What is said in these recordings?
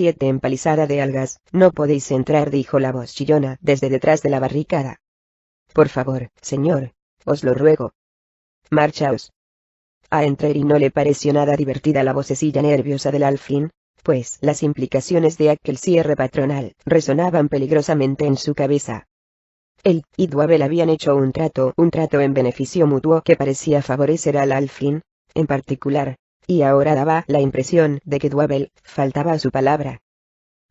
7 empalizada de algas. No podéis entrar, dijo la voz chillona desde detrás de la barricada. Por favor, señor, os lo ruego. Marchaos. A Entreri no le pareció nada divertida la vocecilla nerviosa del Alfrin, pues las implicaciones de aquel cierre patronal resonaban peligrosamente en su cabeza. Él y Dwabel habían hecho un trato en beneficio mutuo que parecía favorecer al Alfrin, en particular, y ahora daba la impresión de que Dwabel faltaba a su palabra.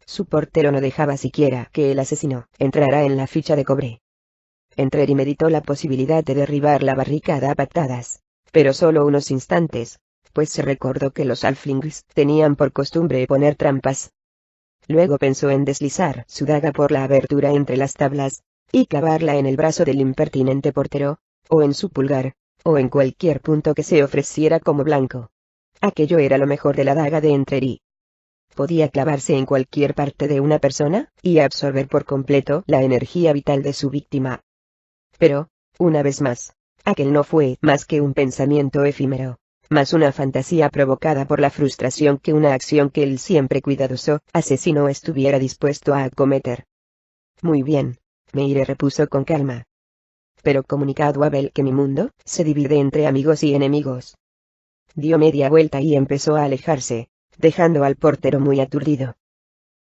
Su portero no dejaba siquiera que el asesino entrara en la ficha de cobre. Entreri meditó la posibilidad de derribar la barricada a patadas, pero solo unos instantes, pues se recordó que los Alflings tenían por costumbre poner trampas. Luego pensó en deslizar su daga por la abertura entre las tablas, y clavarla en el brazo del impertinente portero, o en su pulgar, o en cualquier punto que se ofreciera como blanco. Aquello era lo mejor de la daga de Entreri. Podía clavarse en cualquier parte de una persona, y absorber por completo la energía vital de su víctima. Pero, una vez más, aquel no fue más que un pensamiento efímero, más una fantasía provocada por la frustración que una acción que el siempre cuidadoso asesino estuviera dispuesto a acometer. Muy bien, me iré, repuso con calma. Pero comunicad a Abel que mi mundo se divide entre amigos y enemigos. Dio media vuelta y empezó a alejarse, dejando al portero muy aturdido.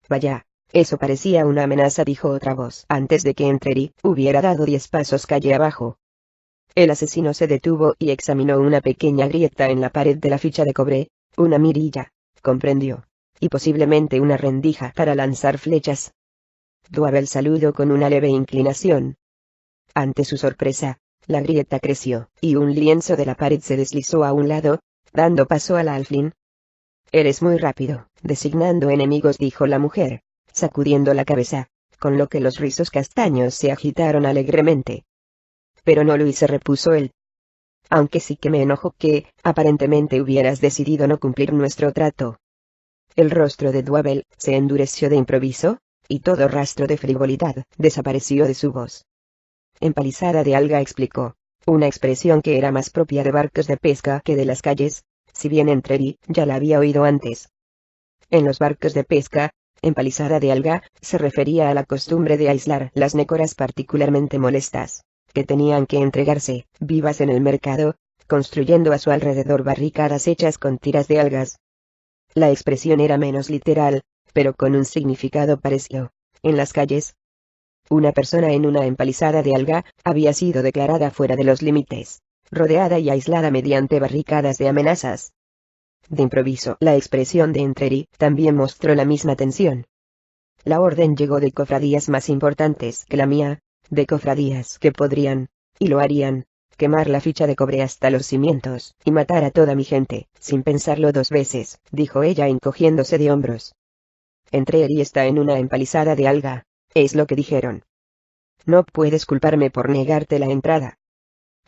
Vaya, eso parecía una amenaza, dijo otra voz, antes de que Entreri hubiera dado 10 pasos calle abajo. El asesino se detuvo y examinó una pequeña grieta en la pared de la ficha de cobre, una mirilla, comprendió, y posiblemente una rendija para lanzar flechas. Dwabel saludó con una leve inclinación. Ante su sorpresa, la grieta creció, y un lienzo de la pared se deslizó a un lado, dando paso al Alflin. Eres muy rápido, designando enemigos, dijo la mujer, sacudiendo la cabeza, con lo que los rizos castaños se agitaron alegremente. Pero no lo hice, repuso él. Aunque sí que me enojo que, aparentemente, hubieras decidido no cumplir nuestro trato. El rostro de Dwabel se endureció de improviso, y todo rastro de frivolidad desapareció de su voz. Empalizada de alga, explicó, una expresión que era más propia de barcos de pesca que de las calles, si bien Entreri ya la había oído antes. En los barcos de pesca, empalizada de alga se refería a la costumbre de aislar las nécoras particularmente molestas, que tenían que entregarse vivas en el mercado, construyendo a su alrededor barricadas hechas con tiras de algas. La expresión era menos literal, pero con un significado parecido. En las calles, una persona en una empalizada de alga había sido declarada fuera de los límites, rodeada y aislada mediante barricadas de amenazas. De improviso, la expresión de Entreri también mostró la misma tensión. La orden llegó de cofradías más importantes que la mía, de cofradías que podrían, y lo harían, quemar la ficha de cobre hasta los cimientos, y matar a toda mi gente, sin pensarlo 2 veces, dijo ella encogiéndose de hombros. Entreri está en una empalizada de alga, es lo que dijeron. No puedes culparme por negarte la entrada.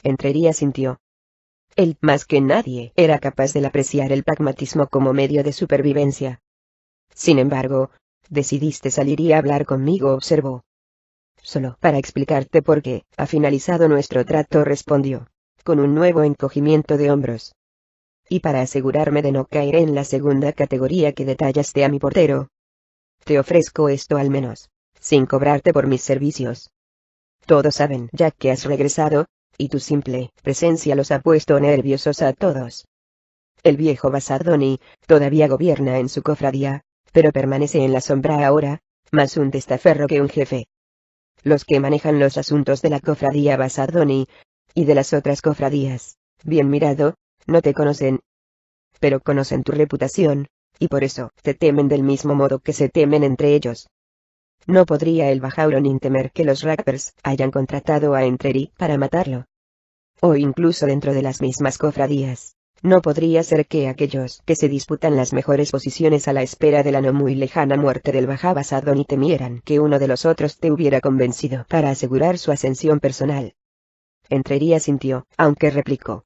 Entreri asintió. Él, más que nadie, era capaz de apreciar el pragmatismo como medio de supervivencia. Sin embargo, decidiste salir y hablar conmigo, observó. Solo para explicarte por qué ha finalizado nuestro trato, respondió, con un nuevo encogimiento de hombros. Y para asegurarme de no caer en la segunda categoría que detallaste a mi portero. Te ofrezco esto al menos, sin cobrarte por mis servicios. Todos saben ya que has regresado, y tu simple presencia los ha puesto nerviosos a todos. El viejo Basardoni todavía gobierna en su cofradía, pero permanece en la sombra ahora, más un testaferro que un jefe. Los que manejan los asuntos de la cofradía Basardoni, y de las otras cofradías, bien mirado, no te conocen. Pero conocen tu reputación, y por eso te temen del mismo modo que se temen entre ellos. No podría el Bajauronin temer que los Rappers hayan contratado a Entreri para matarlo. O incluso dentro de las mismas cofradías, no podría ser que aquellos que se disputan las mejores posiciones a la espera de la no muy lejana muerte del Bajá Basardoni temieran que uno de los otros te hubiera convencido para asegurar su ascensión personal. Entreri asintió, aunque replicó.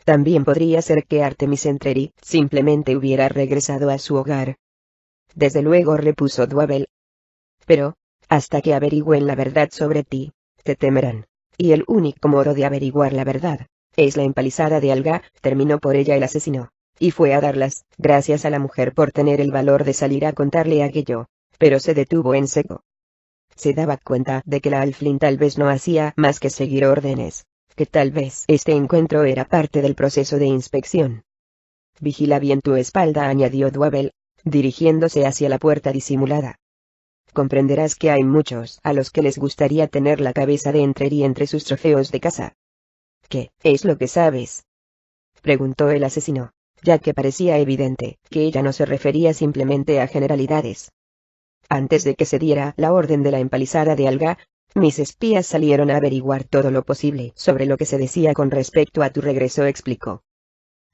También podría ser que Artemis Entreri simplemente hubiera regresado a su hogar. Desde luego, repuso Dwabel. Pero, hasta que averigüen la verdad sobre ti, te temerán, y el único modo de averiguar la verdad es la empalizada de alga, terminó por ella el asesino, y fue a darlas gracias a la mujer por tener el valor de salir a contarle aquello, pero se detuvo en seco. Se daba cuenta de que la Alflin tal vez no hacía más que seguir órdenes, que tal vez este encuentro era parte del proceso de inspección. Vigila bien tu espalda, añadió Dwabel, dirigiéndose hacia la puerta disimulada. Comprenderás que hay muchos a los que les gustaría tener la cabeza de Entreri entre sus trofeos de caza. ¿Qué es lo que sabes?, preguntó el asesino, ya que parecía evidente que ella no se refería simplemente a generalidades. Antes de que se diera la orden de la empalizada de Alga, mis espías salieron a averiguar todo lo posible sobre lo que se decía con respecto a tu regreso, explicó.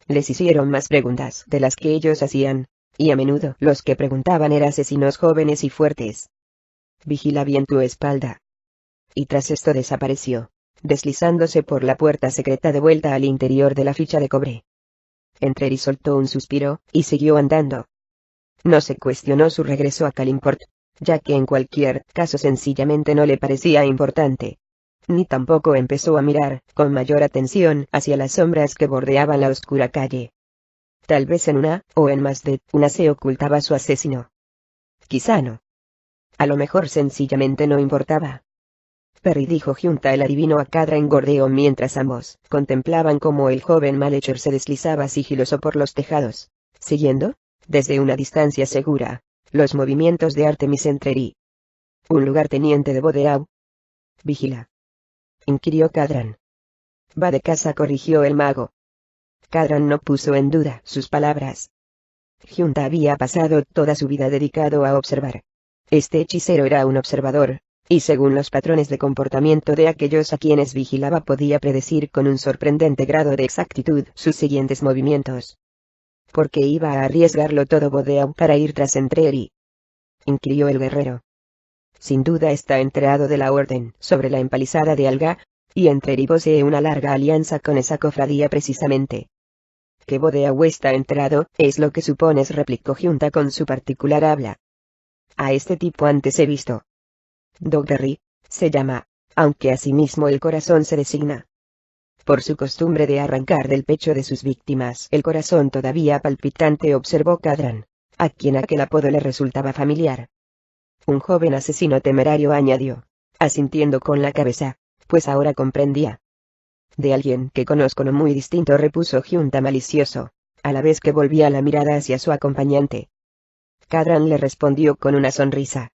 Les hicieron más preguntas de las que ellos hacían, y a menudo los que preguntaban eran asesinos jóvenes y fuertes. Vigila bien tu espalda. Y tras esto desapareció, deslizándose por la puerta secreta de vuelta al interior de la ficha de cobre. Entreri soltó un suspiro, y siguió andando. No se cuestionó su regreso a Kalimport, ya que en cualquier caso sencillamente no le parecía importante. Ni tampoco empezó a mirar con mayor atención hacia las sombras que bordeaban la oscura calle. Tal vez en una, o en más de una se ocultaba su asesino. Quizá no. A lo mejor sencillamente no importaba. Perry, dijo junta el adivino a Cadran Gordeo mientras ambos contemplaban cómo el joven malhechor se deslizaba sigiloso por los tejados, siguiendo, desde una distancia segura, los movimientos de Artemis Entreri. ¿Un lugarteniente de Bodeau? Vigila, inquirió Cadran. Va de casa, corrigió el mago. Cadran no puso en duda sus palabras. Junta había pasado toda su vida dedicado a observar. Este hechicero era un observador, y según los patrones de comportamiento de aquellos a quienes vigilaba podía predecir con un sorprendente grado de exactitud sus siguientes movimientos. ¿Por qué iba a arriesgarlo todo Bodeau para ir tras Entreri?, inquirió el guerrero. Sin duda está enterado de la orden sobre la empalizada de Alga, y Entreri posee una larga alianza con esa cofradía precisamente. Que Bodeau está enterado, es lo que supones, replicó Junta con su particular habla. A este tipo antes he visto. Dogberry, se llama, aunque asimismo el corazón se designa. Por su costumbre de arrancar del pecho de sus víctimas el corazón todavía palpitante, observó Cadran, a quien aquel apodo le resultaba familiar. Un joven asesino temerario, añadió, asintiendo con la cabeza, pues ahora comprendía. De alguien que conozco no muy distinto, repuso Junta malicioso, a la vez que volvía la mirada hacia su acompañante. Cadran le respondió con una sonrisa.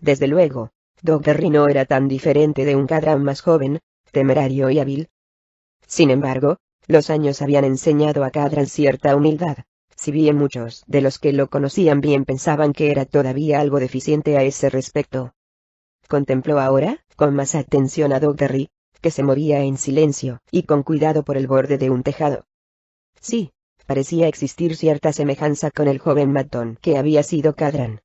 Desde luego, Dogberry no era tan diferente de un Cadran más joven, temerario y hábil. Sin embargo, los años habían enseñado a Cadran cierta humildad, si bien muchos de los que lo conocían bien pensaban que era todavía algo deficiente a ese respecto. Contempló ahora, con más atención a Dogberry, que se movía en silencio y con cuidado por el borde de un tejado. Sí, parecía existir cierta semejanza con el joven matón que había sido Cadran.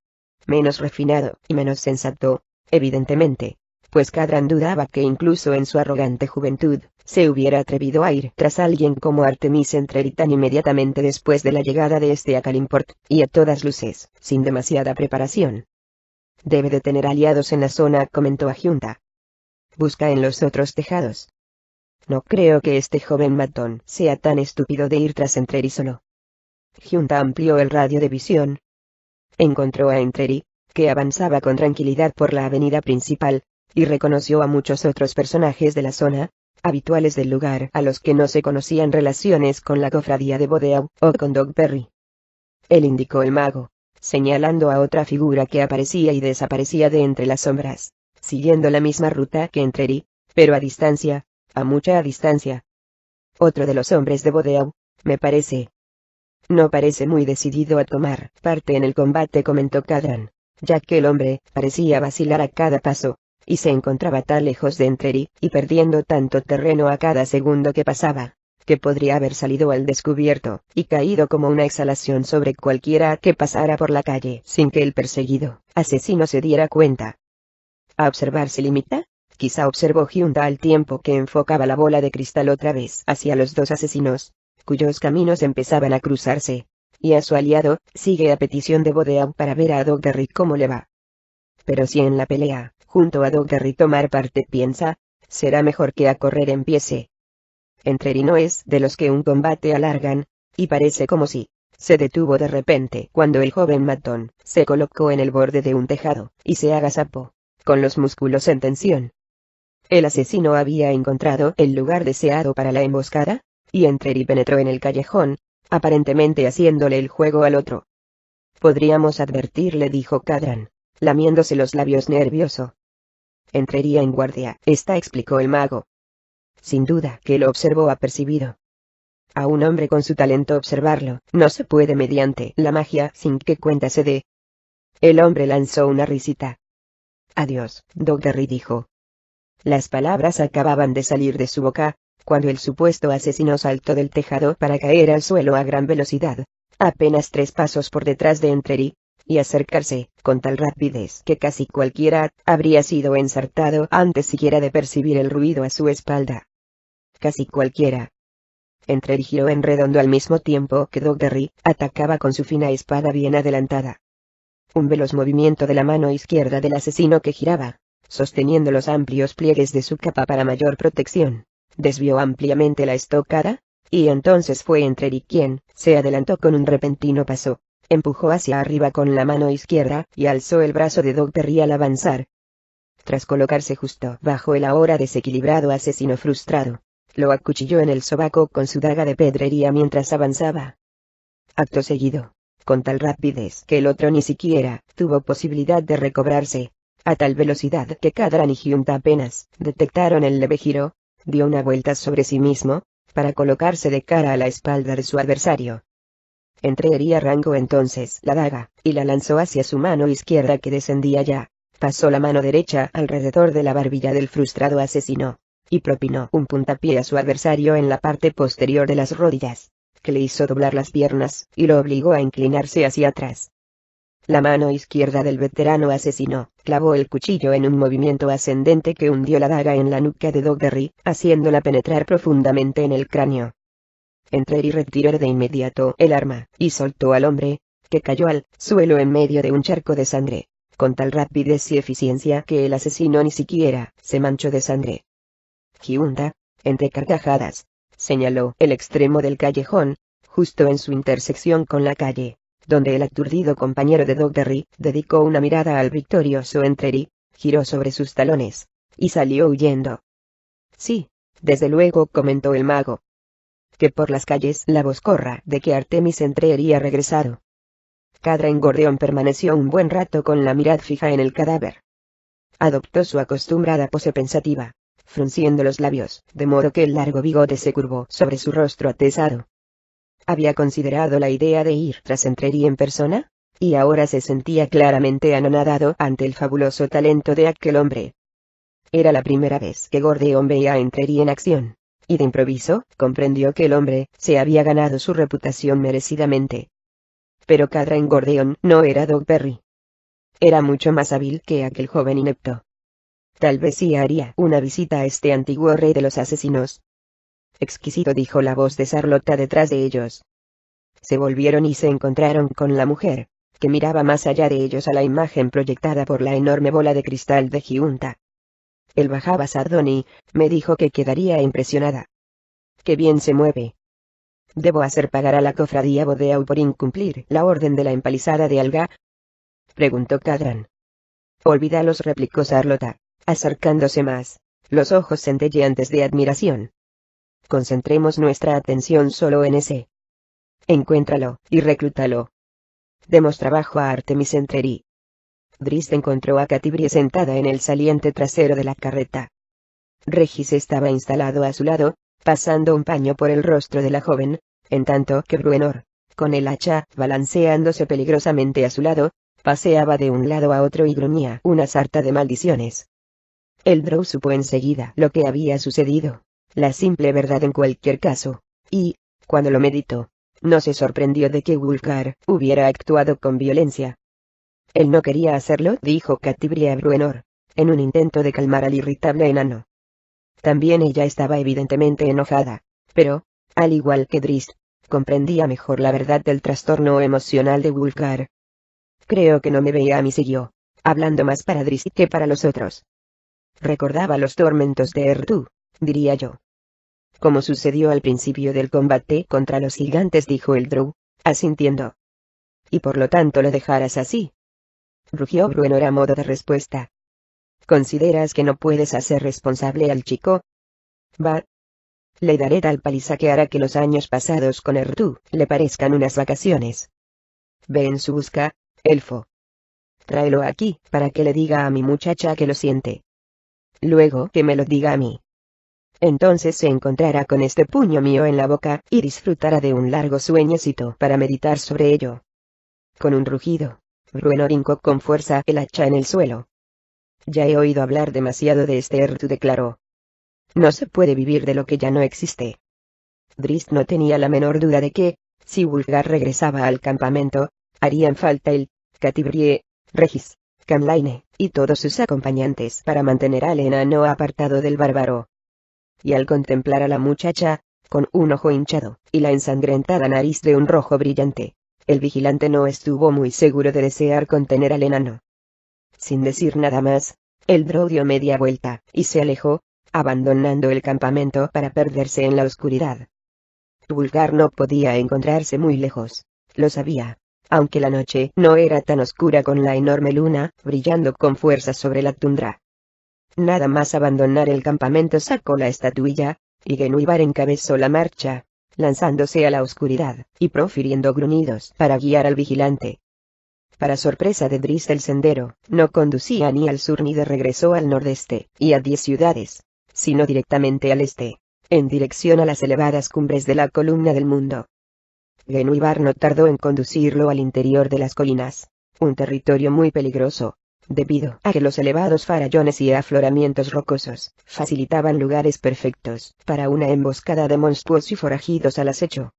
Menos refinado y menos sensato, evidentemente, pues Cadran dudaba que incluso en su arrogante juventud, se hubiera atrevido a ir tras alguien como Artemis Entreri tan inmediatamente después de la llegada de este a Kalimport, y a todas luces, sin demasiada preparación. Debe de tener aliados en la zona, comentó a Junta. Busca en los otros tejados. No creo que este joven matón sea tan estúpido de ir tras Entreri solo. Junta amplió el radio de visión. Encontró a Entreri, que avanzaba con tranquilidad por la avenida principal, y reconoció a muchos otros personajes de la zona, habituales del lugar a los que no se conocían relaciones con la cofradía de Bodeau o con Dogberry. Él, indicó el mago, señalando a otra figura que aparecía y desaparecía de entre las sombras, siguiendo la misma ruta que Entreri, pero a distancia, a mucha distancia. Otro de los hombres de Bodeau, me parece. No parece muy decidido a tomar parte en el combate, comentó Cadran, ya que el hombre parecía vacilar a cada paso, y se encontraba tan lejos de Entreri, y perdiendo tanto terreno a cada segundo que pasaba, que podría haber salido al descubierto, y caído como una exhalación sobre cualquiera que pasara por la calle sin que el perseguido asesino se diera cuenta. ¿A observar se limita? Quizá, observó Junta al tiempo que enfocaba la bola de cristal otra vez hacia los dos asesinos, cuyos caminos empezaban a cruzarse, y a su aliado, sigue a petición de Bodeau para ver a Dogberry cómo le va. Pero si en la pelea, junto a Dogberry tomar parte piensa, será mejor que a correr empiece. Entreri no es de los que un combate alargan, y parece como si se detuvo de repente cuando el joven matón se colocó en el borde de un tejado, y se agazapó, con los músculos en tensión. El asesino había encontrado el lugar deseado para la emboscada, y Entreri penetró en el callejón, aparentemente haciéndole el juego al otro. Podríamos advertirle, dijo Cadran, lamiéndose los labios nervioso. Entraría en guardia, explicó el mago. Sin duda que lo observó apercibido. A un hombre con su talento observarlo no se puede mediante la magia sin que cuenta se dé. El hombre lanzó una risita. Adiós, Dogberry, dijo. Las palabras acababan de salir de su boca, cuando el supuesto asesino saltó del tejado para caer al suelo a gran velocidad, apenas 3 pasos por detrás de Entreri, y acercarse, con tal rapidez que casi cualquiera habría sido ensartado antes siquiera de percibir el ruido a su espalda. Casi cualquiera. Entreri giró en redondo al mismo tiempo que Dogberry atacaba con su fina espada bien adelantada. Un veloz movimiento de la mano izquierda del asesino que giraba, sosteniendo los amplios pliegues de su capa para mayor protección, desvió ampliamente la estocada, y entonces fue Entreri quien se adelantó con un repentino paso, empujó hacia arriba con la mano izquierda y alzó el brazo de Dogberry al avanzar. Tras colocarse justo bajo el ahora desequilibrado asesino frustrado, lo acuchilló en el sobaco con su daga de pedrería mientras avanzaba. Acto seguido, con tal rapidez que el otro ni siquiera tuvo posibilidad de recobrarse, a tal velocidad que Cadran y Giunta apenas detectaron el leve giro, dio una vuelta sobre sí mismo, para colocarse de cara a la espalda de su adversario. Entreri arrancó entonces la daga, y la lanzó hacia su mano izquierda que descendía ya, pasó la mano derecha alrededor de la barbilla del frustrado asesino, y propinó un puntapié a su adversario en la parte posterior de las rodillas, que le hizo doblar las piernas, y lo obligó a inclinarse hacia atrás. La mano izquierda del veterano asesino clavó el cuchillo en un movimiento ascendente que hundió la daga en la nuca de Dogberry, haciéndola penetrar profundamente en el cráneo. Entreri retiró de inmediato el arma, y soltó al hombre, que cayó al suelo en medio de un charco de sangre, con tal rapidez y eficiencia que el asesino ni siquiera se manchó de sangre. Giunta, entre carcajadas, señaló el extremo del callejón, justo en su intersección con la calle, donde el aturdido compañero de Dogberry dedicó una mirada al victorioso Entreri, giró sobre sus talones, y salió huyendo. Sí, desde luego, comentó el mago. Que por las calles la voz corra de que Artemis Entreri ha regresado. Cadran Gordeon permaneció un buen rato con la mirada fija en el cadáver. Adoptó su acostumbrada pose pensativa, frunciendo los labios, de modo que el largo bigote se curvó sobre su rostro atezado. Había considerado la idea de ir tras Entreri en persona, y ahora se sentía claramente anonadado ante el fabuloso talento de aquel hombre. Era la primera vez que Gordeon veía a Entreri en acción, y de improviso comprendió que el hombre se había ganado su reputación merecidamente. Pero Cadran Gordeon no era Dogberry. Era mucho más hábil que aquel joven inepto. Tal vez sí haría una visita a este antiguo rey de los asesinos. Exquisito, dijo la voz de Sarlota detrás de ellos. Se volvieron y se encontraron con la mujer, que miraba más allá de ellos a la imagen proyectada por la enorme bola de cristal de Giunta. El bajaba Sardoni, me dijo que quedaría impresionada. ¡Qué bien se mueve! ¿Debo hacer pagar a la cofradía Bodeau por incumplir la orden de la empalizada de Alga?, preguntó Cadran. Olvídalos, replicó Sarlota, acercándose más, los ojos centelleantes de admiración. Concentremos nuestra atención solo en ese. Encuéntralo, y reclútalo. Demos trabajo a Artemis Entreri. Drizzt encontró a Catibrie sentada en el saliente trasero de la carreta. Regis estaba instalado a su lado, pasando un paño por el rostro de la joven, en tanto que Bruenor, con el hacha balanceándose peligrosamente a su lado, paseaba de un lado a otro y gruñía una sarta de maldiciones. El Drow supo enseguida lo que había sucedido, la simple verdad en cualquier caso, y, cuando lo meditó, no se sorprendió de que Wulfgar hubiera actuado con violencia. Él no quería hacerlo, dijo Catibrie a Bruenor, en un intento de calmar al irritable enano. También ella estaba evidentemente enojada, pero, al igual que Drizzt, comprendía mejor la verdad del trastorno emocional de Wulfgar. Creo que no me veía a mí, siguió, hablando más para Drizzt que para los otros. Recordaba los tormentos de Errtu, diría yo. como sucedió al principio del combate contra los gigantes, dijo el Drow, asintiendo. Y por lo tanto lo dejarás así. Rugió Bruenor a modo de respuesta. ¿Consideras que no puedes hacer responsable al chico? Va. Le daré tal paliza que hará que los años pasados con Ertu le parezcan unas vacaciones. Ve en su busca, elfo. Tráelo aquí, para que le diga a mi muchacha que lo siente. Luego que me lo diga a mí. Entonces se encontrará con este puño mío en la boca, y disfrutará de un largo sueñecito para meditar sobre ello. Con un rugido, Bruenor hincó con fuerza el hacha en el suelo. Ya he oído hablar demasiado de este Ertu, declaró. No se puede vivir de lo que ya no existe. Drizzt no tenía la menor duda de que, si Wulfgar regresaba al campamento, harían falta él, Catibrie, Regis, Camlaine, y todos sus acompañantes para mantener al enano apartado del bárbaro. Y al contemplar a la muchacha, con un ojo hinchado, y la ensangrentada nariz de un rojo brillante, el vigilante no estuvo muy seguro de desear contener al enano. Sin decir nada más, el Drow dio media vuelta, y se alejó, abandonando el campamento para perderse en la oscuridad. Wulfgar no podía encontrarse muy lejos, lo sabía, aunque la noche no era tan oscura con la enorme luna brillando con fuerza sobre la tundra. Nada más abandonar el campamento sacó la estatuilla, y Genuibar encabezó la marcha, lanzándose a la oscuridad, y profiriendo gruñidos para guiar al vigilante. Para sorpresa de Drizzt, el sendero no conducía ni al sur ni de regreso al nordeste, y a 10 ciudades, sino directamente al este, en dirección a las elevadas cumbres de la columna del mundo. Genuibar no tardó en conducirlo al interior de las colinas, un territorio muy peligroso, debido a que los elevados farallones y afloramientos rocosos facilitaban lugares perfectos para una emboscada de monstruos y forajidos al acecho.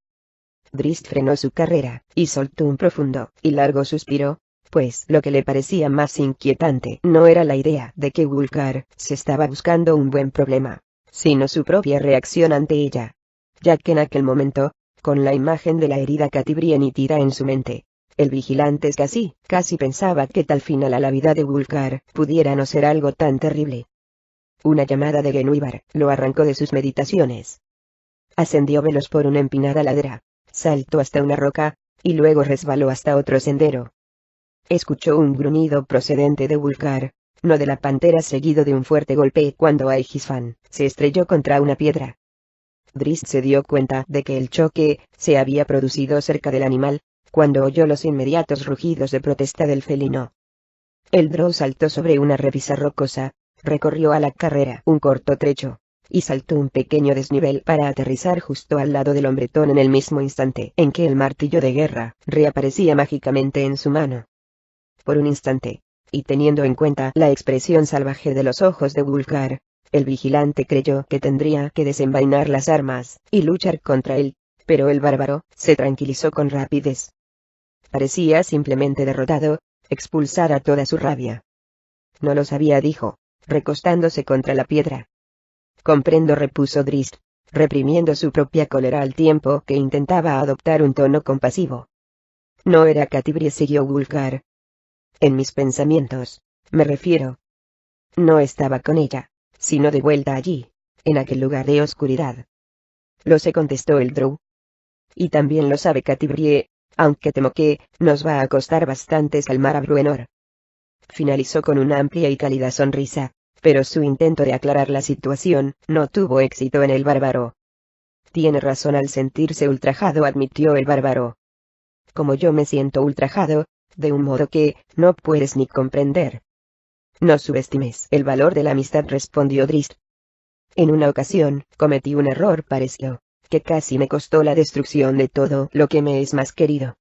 Drizzt frenó su carrera, y soltó un profundo y largo suspiro, pues lo que le parecía más inquietante no era la idea de que Wulfgar se estaba buscando un buen problema, sino su propia reacción ante ella, ya que en aquel momento, con la imagen de la herida Catibrie nítida en su mente, el vigilante casi pensaba que tal final a la vida de Wulfgar pudiera no ser algo tan terrible. Una llamada de Genuibar lo arrancó de sus meditaciones. Ascendió veloz por una empinada ladera, saltó hasta una roca, y luego resbaló hasta otro sendero. Escuchó un gruñido procedente de Wulfgar, no de la pantera, seguido de un fuerte golpe cuando Aegisfan se estrelló contra una piedra. Drizzt se dio cuenta de que el choque se había producido cerca del animal, cuando oyó los inmediatos rugidos de protesta del felino. El Drow saltó sobre una repisa rocosa, recorrió a la carrera un corto trecho, y saltó un pequeño desnivel para aterrizar justo al lado del hombretón en el mismo instante en que el martillo de guerra reaparecía mágicamente en su mano. Por un instante, y teniendo en cuenta la expresión salvaje de los ojos de Wulfgar, el vigilante creyó que tendría que desenvainar las armas y luchar contra él, pero el bárbaro se tranquilizó con rapidez. Parecía simplemente derrotado, expulsara toda su rabia. No lo sabía, dijo, recostándose contra la piedra. Comprendo, repuso Drizzt, reprimiendo su propia cólera al tiempo que intentaba adoptar un tono compasivo. No era Catibrie, siguió Wulfgar. En mis pensamientos, me refiero. No estaba con ella, sino de vuelta allí, en aquel lugar de oscuridad. Lo sé, contestó el Drow. Y también lo sabe Catibrie, aunque temo que nos va a costar bastante calmar a Bruenor. Finalizó con una amplia y cálida sonrisa, pero su intento de aclarar la situación no tuvo éxito en el bárbaro. Tiene razón al sentirse ultrajado, admitió el bárbaro. Como yo me siento ultrajado, de un modo que no puedes ni comprender. No subestimes el valor de la amistad, respondió Drizzt. En una ocasión, cometí un error parecido, que casi me costó la destrucción de todo lo que me es más querido.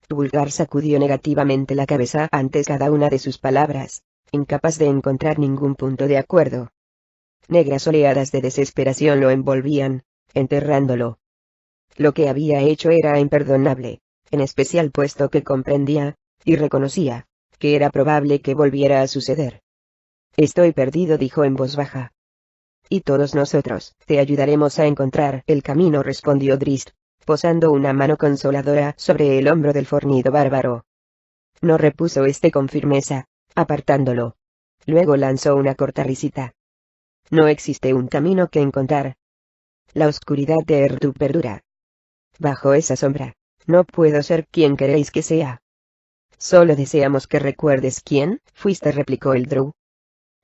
Wulfgar sacudió negativamente la cabeza ante cada una de sus palabras, incapaz de encontrar ningún punto de acuerdo. Negras oleadas de desesperación lo envolvían, enterrándolo. Lo que había hecho era imperdonable, en especial puesto que comprendía, y reconocía, que era probable que volviera a suceder. Estoy perdido, dijo en voz baja. Y todos nosotros te ayudaremos a encontrar el camino, respondió Drizzt, posando una mano consoladora sobre el hombro del fornido bárbaro. No, repuso este con firmeza, apartándolo. Luego lanzó una corta risita. No existe un camino que encontrar. La oscuridad de Ertu perdura. Bajo esa sombra, no puedo ser quien queréis que sea. Solo deseamos que recuerdes quién fuiste, replicó el Drow.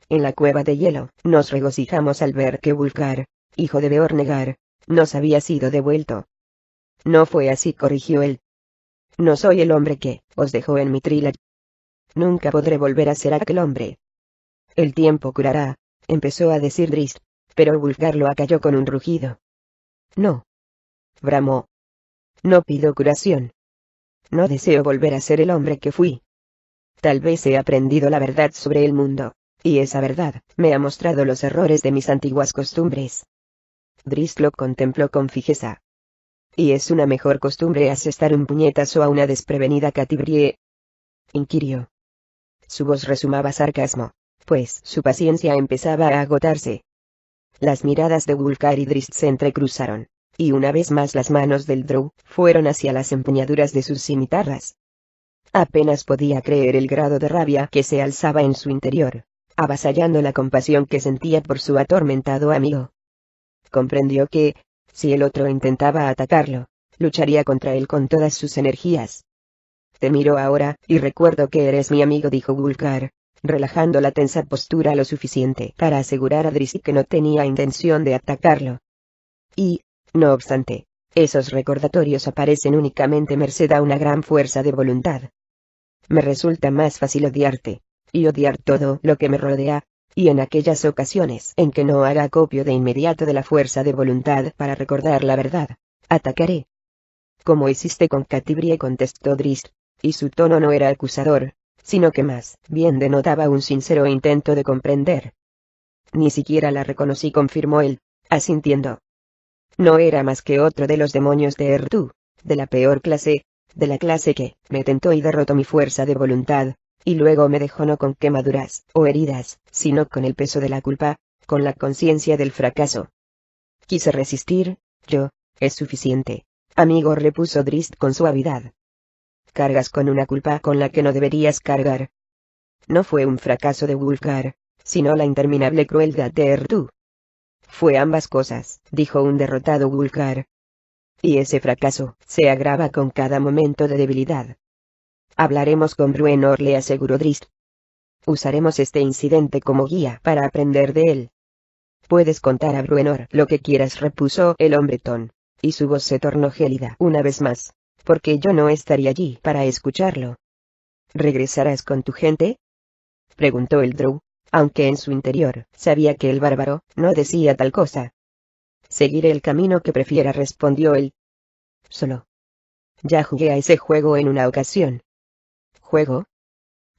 En la cueva de hielo, nos regocijamos al ver que Wulfgar, hijo de Beornegar, nos había sido devuelto. No fue así, corrigió él. No soy el hombre que os dejó en Mithril. Nunca podré volver a ser aquel hombre. El tiempo curará, empezó a decir Drizzt, pero Wulfgar lo acalló con un rugido. No. Bramó. No pido curación. No deseo volver a ser el hombre que fui. Tal vez he aprendido la verdad sobre el mundo, y esa verdad me ha mostrado los errores de mis antiguas costumbres. Drizzt lo contempló con fijeza. ¿Y es una mejor costumbre asestar un puñetazo a una desprevenida Catibrie?, inquirió. Su voz resumaba sarcasmo, pues su paciencia empezaba a agotarse. Las miradas de Wulfgar y Drizzt se entrecruzaron, y una vez más las manos del Drow fueron hacia las empuñaduras de sus cimitarras. Apenas podía creer el grado de rabia que se alzaba en su interior, avasallando la compasión que sentía por su atormentado amigo. Comprendió que, si el otro intentaba atacarlo, lucharía contra él con todas sus energías. Te miro ahora, y recuerdo que eres mi amigo, dijo Wulfgar, relajando la tensa postura lo suficiente para asegurar a Drizzt que no tenía intención de atacarlo. Y, no obstante, esos recordatorios aparecen únicamente merced a una gran fuerza de voluntad. Me resulta más fácil odiarte, y odiar todo lo que me rodea, y en aquellas ocasiones en que no haga acopio de inmediato de la fuerza de voluntad para recordar la verdad, atacaré. Como hiciste con Catibrie, contestó Drizzt, y su tono no era acusador, sino que más bien denotaba un sincero intento de comprender. Ni siquiera la reconocí, confirmó él, asintiendo. No era más que otro de los demonios de Ertu, de la peor clase, de la clase que me tentó y derrotó mi fuerza de voluntad, y luego me dejó no con quemaduras o heridas, sino con el peso de la culpa, con la conciencia del fracaso. Quise resistir, es suficiente, amigo, repuso Drizzt con suavidad. Cargas con una culpa con la que no deberías cargar. No fue un fracaso de Wulfgar, sino la interminable crueldad de Ertu. Fue ambas cosas, dijo un derrotado Wulfgar. Y ese fracaso se agrava con cada momento de debilidad. Hablaremos con Bruenor, le aseguró Drizzt. Usaremos este incidente como guía para aprender de él. Puedes contar a Bruenor lo que quieras, repuso el hombretón, y su voz se tornó gélida una vez más, porque yo no estaría allí para escucharlo. ¿Regresarás con tu gente?, preguntó el Drow, aunque en su interior sabía que el bárbaro no decía tal cosa. Seguiré el camino que prefiera, respondió él. Solo. Ya jugué a ese juego en una ocasión. ¿Juego?,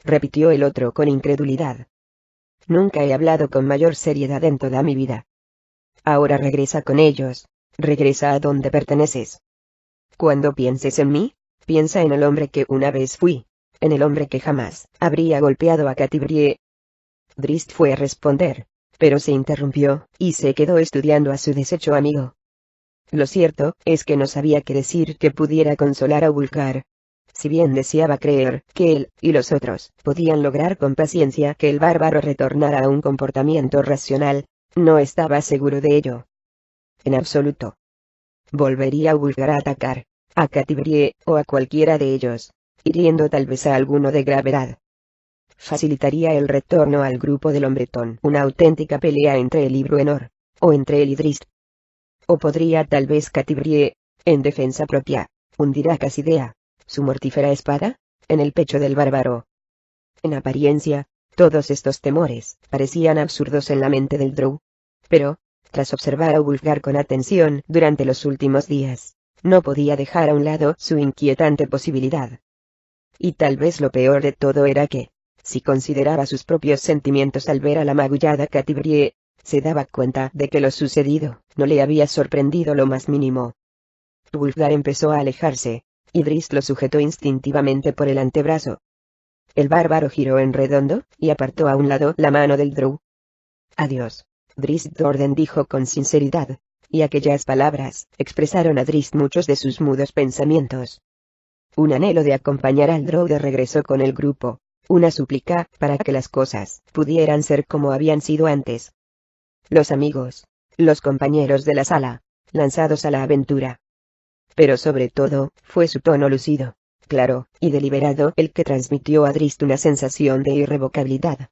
repitió el otro con incredulidad. Nunca he hablado con mayor seriedad en toda mi vida. Ahora regresa con ellos, regresa a donde perteneces. Cuando pienses en mí, piensa en el hombre que una vez fui, en el hombre que jamás habría golpeado a Catibrie. Drizzt fue a responder, pero se interrumpió, y se quedó estudiando a su deshecho amigo. Lo cierto es que no sabía qué decir que pudiera consolar a Wulfgar. Si bien deseaba creer que él y los otros podían lograr con paciencia que el bárbaro retornara a un comportamiento racional, no estaba seguro de ello. En absoluto. Volvería Wulfgar a atacar a Catibrie o a cualquiera de ellos, hiriendo tal vez a alguno de gravedad. Facilitaría el retorno al grupo del hombretón una auténtica pelea entre él y Bruenor, o entre él y Drizzt. O podría tal vez Catibrie, en defensa propia, hundir a Cassideá, su mortífera espada, en el pecho del bárbaro. En apariencia, todos estos temores parecían absurdos en la mente del Drow. Pero, tras observar a Wulfgar con atención durante los últimos días, no podía dejar a un lado su inquietante posibilidad. Y tal vez lo peor de todo era que, si consideraba sus propios sentimientos al ver a la magullada Catibrie, se daba cuenta de que lo sucedido no le había sorprendido lo más mínimo. Wulfgar empezó a alejarse, y Drizzt lo sujetó instintivamente por el antebrazo. El bárbaro giró en redondo, y apartó a un lado la mano del Drow. Adiós, Drizzt Do'Urden, dijo con sinceridad, y aquellas palabras expresaron a Drizzt muchos de sus mudos pensamientos. Un anhelo de acompañar al Drow de regreso con el grupo, una súplica para que las cosas pudieran ser como habían sido antes. Los amigos, los compañeros de la sala, lanzados a la aventura. Pero sobre todo, fue su tono lúcido, claro, y deliberado el que transmitió a Drizzt una sensación de irrevocabilidad.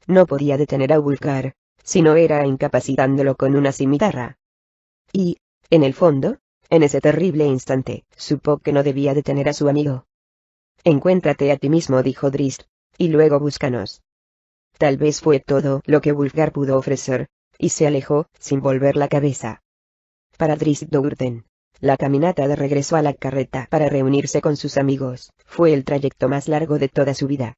No podía detener a Wulfgar, si no era incapacitándolo con una cimitarra. Y, en el fondo, en ese terrible instante, supo que no debía detener a su amigo. «Encuéntrate a ti mismo», dijo Drizzt, «y luego búscanos». Tal vez fue todo lo que Wulfgar pudo ofrecer, y se alejó, sin volver la cabeza. Para Drizzt Do'Urden, la caminata de regreso a la carreta para reunirse con sus amigos, fue el trayecto más largo de toda su vida.